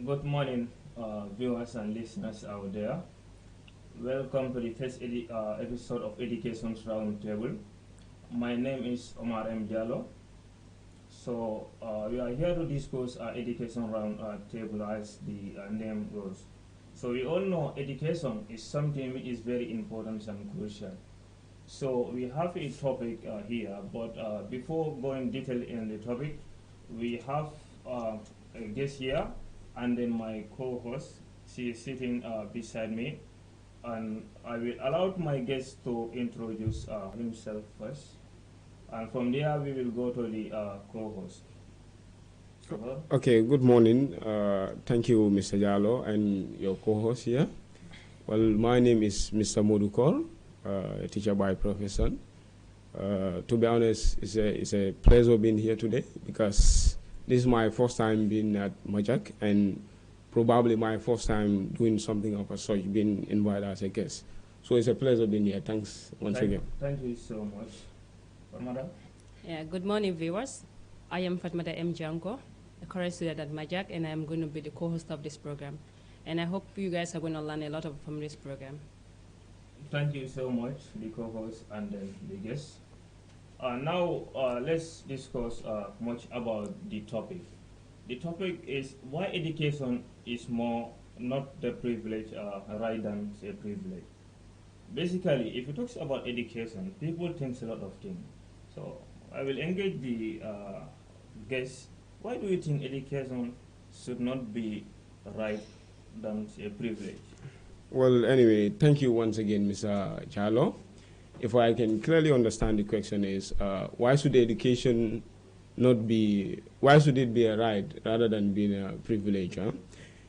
Good morning, viewers and listeners out there. Welcome to the first episode of Education's Roundtable. My name is Omar M. Jallo. We are here to discuss education round table as the name goes. So we all know education is something which is very important and crucial. So we have a topic here, but before going detail in the topic, we have a guest here, and then my co-host. She is sitting beside me, and I will allow my guest to introduce himself first, and from there we will go to the co-host. So, Okay, good morning. Thank you, Mr. Jallo, and your co-host here. Well, my name is Mr. Modukol, a teacher by profession. To be honest, it's a pleasure being here today because this is my first time being at Majak and probably my first time doing something of a sort, being invited as a guest. So it's a pleasure being here. Thanks once again. Thank you so much. Farmada? Yeah, good morning, viewers. I am Fatmata M. Janko, a current student at Majak, and I'm going to be the co-host of this program. And I hope you guys are going to learn a lot from this program. Thank you so much, the co-host and then the guest. Now let's discuss much about the topic. The topic is why education is more not the privilege right than a privilege. Basically, if you talk about education, people think a lot of things. So I will engage the guest. Why do you think education should not be right than a privilege? Well, anyway, thank you once again, Mr. Jallo. If I can clearly understand the question is, why should education not be, why should it be a right rather than being a privilege? Huh?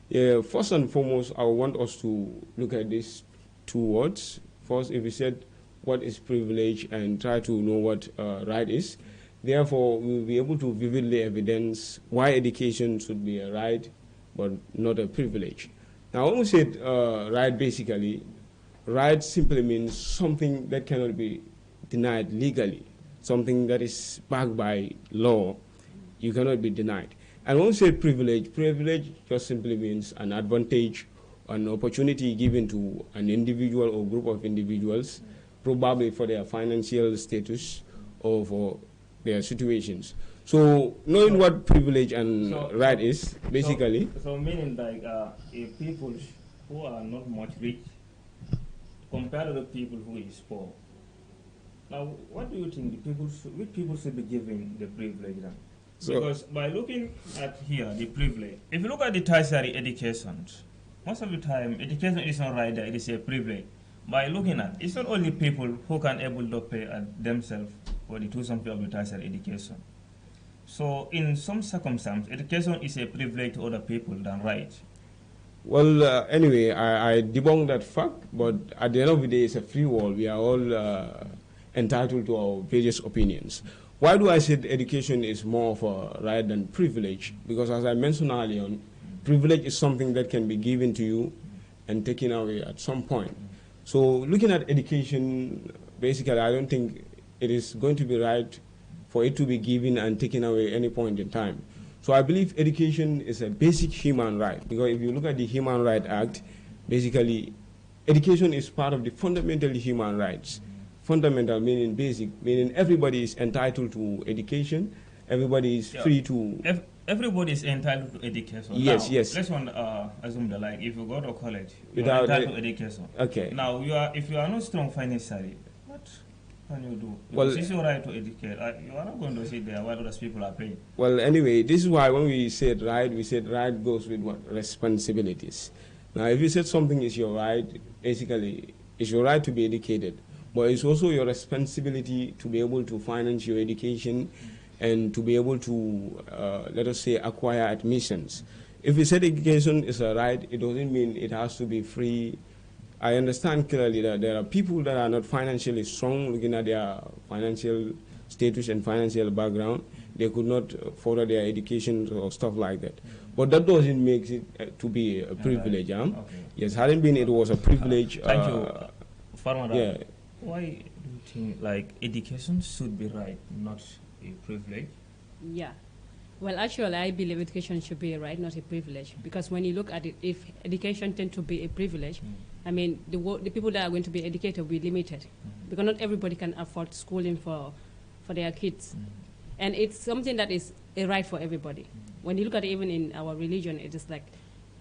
Yeah, first and foremost, I want us to look at these two words. First, if we said what is privilege and try to know what right is, therefore, we will be able to vividly evidence why education should be a right but not a privilege. Now, when we said right, basically, right simply means something that cannot be denied legally, something that is backed by law, you cannot be denied. And when we say privilege, privilege just simply means an advantage, an opportunity given to an individual or group of individuals, probably for their financial status or for their situations. So knowing what privilege and right is, basically. So meaning like if people who are not much rich compared to the people who is poor. Now, what do you think which people should be given the privilege then? Because by looking at here, the privilege, if you look at the tertiary education, most of the time, education is not right there, it is a privilege. By looking at, it's not only people who can able to pay themselves for the tuition fee of the tertiary education. So in some circumstances, education is a privilege to other people than right. Well, anyway, I debunk that fact, but at the end of the day, it's a free world. We are all entitled to our various opinions. Why do I say education is more of a right than privilege? Because as I mentioned earlier on, privilege is something that can be given to you and taken away at some point. So looking at education, basically, I don't think it is going to be right for it to be given and taken away any point in time. So I believe education is a basic human right, because if you look at the Human Rights Act, basically education is part of the fundamental human rights. Fundamental meaning basic, meaning everybody is entitled to education, everybody is free to... Everybody is entitled to education. Yes, now, yes. Let's assume that like if you go to college, you are entitled to education. Okay. Now, if you are not strong financially, what can you do? Well, because it's your right to educate. You are not going to sit there while other people are paying. Well, anyway, this is why when we said right goes with what? Responsibilities. Now, if you said something is your right, basically, it's your right to be educated, but it's also your responsibility to be able to finance your education and to be able to, let us say, acquire admissions. If we said education is a right, it doesn't mean it has to be free. I understand clearly that there are people that are not financially strong, looking at their financial status and financial background. They could not further their education or stuff like that. But that doesn't make it to be a privilege. Okay. Yes, hadn't been, it was a privilege. Thank you, Farmada. Yeah. Why do you think like education should be right, not a privilege? Yeah. Well, actually, I believe education should be a right, not a privilege. Because when you look at it, if education tends to be a privilege, I mean, the people that are going to be educated will be limited. Because not everybody can afford schooling for their kids. And it's something that is a right for everybody. When you look at it, even in our religion, it is like,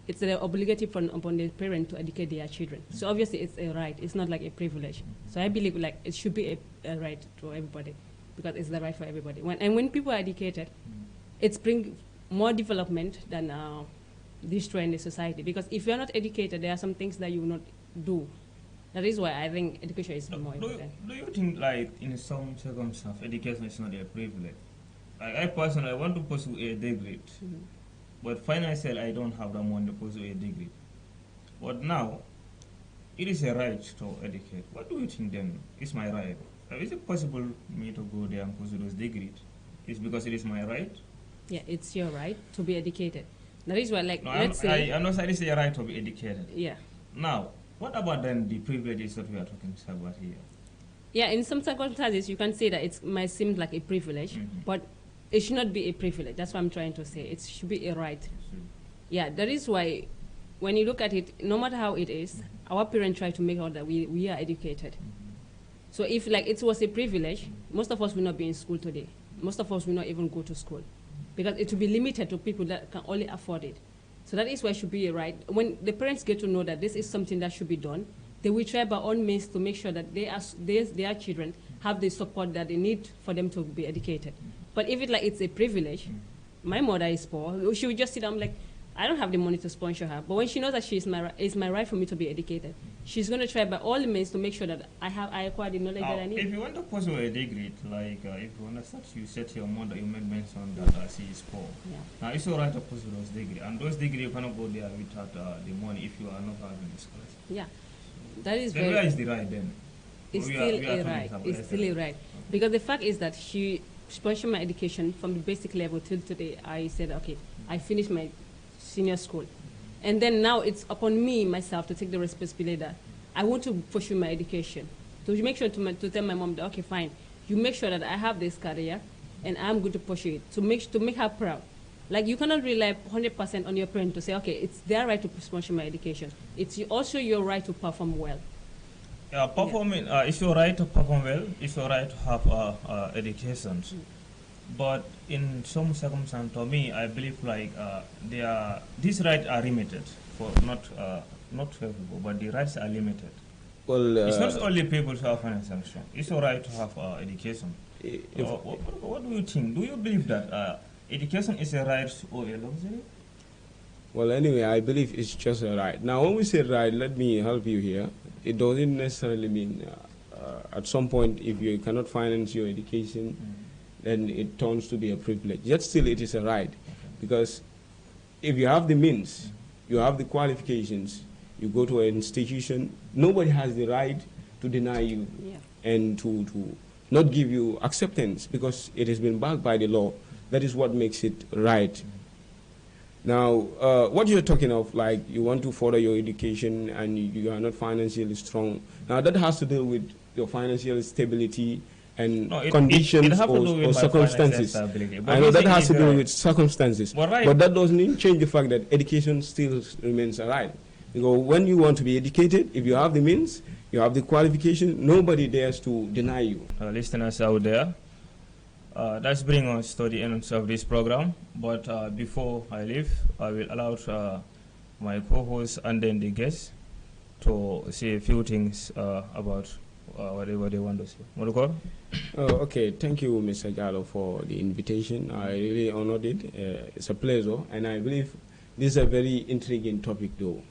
it's obligatory upon the parent to educate their children. So obviously it's a right. It's not like a privilege. So I believe like it should be a right to everybody because it's the right for everybody. When people are educated, it's bring more development than destroying the society. Because if you're not educated, there are some things that you will not do. That is why I think education is more important. Do you think like in some circumstances education is not a privilege? Like I personally want to pursue a degree. But financially, I don't have the money to pursue a degree. But now, it is a right to educate. What do you think then? Is my right? Is it possible me to go there and pursue those degrees? Is because it is my right? Yeah, it's your right to be educated. That is why, like, No, let's say... I know it is a right to be educated. Yeah. Now, what about then the privileges that we are talking about here? Yeah, in some circumstances, you can say that it might seem like a privilege, but it should not be a privilege. That's what I'm trying to say. It should be a right. Yeah, that is why when you look at it, no matter how it is, our parents try to make sure that we are educated. So if like it was a privilege, most of us will not be in school today. Most of us will not even go to school because it will be limited to people that can only afford it. So that is why it should be a right. When the parents get to know that this is something that should be done, they will try by all means to make sure that their children have the support that they need for them to be educated. But if it's a privilege, my mother is poor. She would just sit down like, I don't have the money to sponsor her. But when she knows that it's my right for me to be educated, she's going to try by all means to make sure that I acquire the knowledge that I need. If you want to pursue a degree, like if you want to start, you said to your mother, you made mention that she is poor. Yeah. Now it's all right to pursue those degrees. And those degrees, you cannot go there without the money if you are not having the scholarship. Yeah. That is then where is the right then? It's still a right. It's still a right. Because the fact is that she sponsored my education from the basic level till today. I said, okay, I finished my senior school. And then now it's upon me, myself, to take the responsibility that I want to pursue my education. To make sure to tell my mom that, okay, fine, you make sure that I have this career and I'm going to pursue it. To make her proud. Like, you cannot rely 100% on your parent to say, okay, it's their right to sponsor my education. It's also your right to perform well. It's your right to perform well. It's your right to have education. But in some circumstances, to me, I believe like these rights are limited for not everyone, but the rights are limited. Well, it's not only people who have financial sanction. It's your right to have education. What do you think? Do you believe that education is a right or a luxury? Well, anyway, I believe it's just a right. Now, when we say right, let me help you here. It doesn't necessarily mean at some point if you cannot finance your education, then it turns to be a privilege. Yet still it is a right. Because if you have the means, you have the qualifications, you go to an institution, nobody has the right to deny you and to not give you acceptance because it has been backed by the law. That is what makes it right. Now, what you're talking of, like you want to further your education and you are not financially strong, now that has to do with your financial stability and conditions or circumstances. I know that has to do with circumstances, but that doesn't change the fact that education still remains a right. Because when you want to be educated, if you have the means, you have the qualification, nobody dares to deny you. Listeners out there, that's bring us to the end of this program. But before I leave, I will allow my co-host and then the guests to say a few things about whatever they want to say. Okay, thank you, Mr. Jallo, for the invitation. I really honored it. It's a pleasure, and I believe this is a very intriguing topic, though.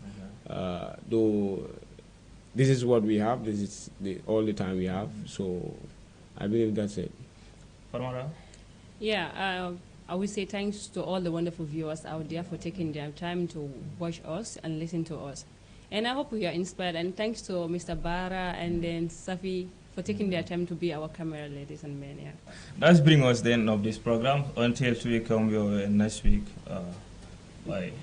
Though this is what we have, this is all the time we have, so I believe that's it. Farmara? Yeah, I would say thanks to all the wonderful viewers out there for taking their time to watch us and listen to us. And I hope we are inspired. And thanks to Mr. Bara and then Safi for taking their time to be our camera ladies and men. Yeah. That's bring us the end of this program. Until we come next week. Bye.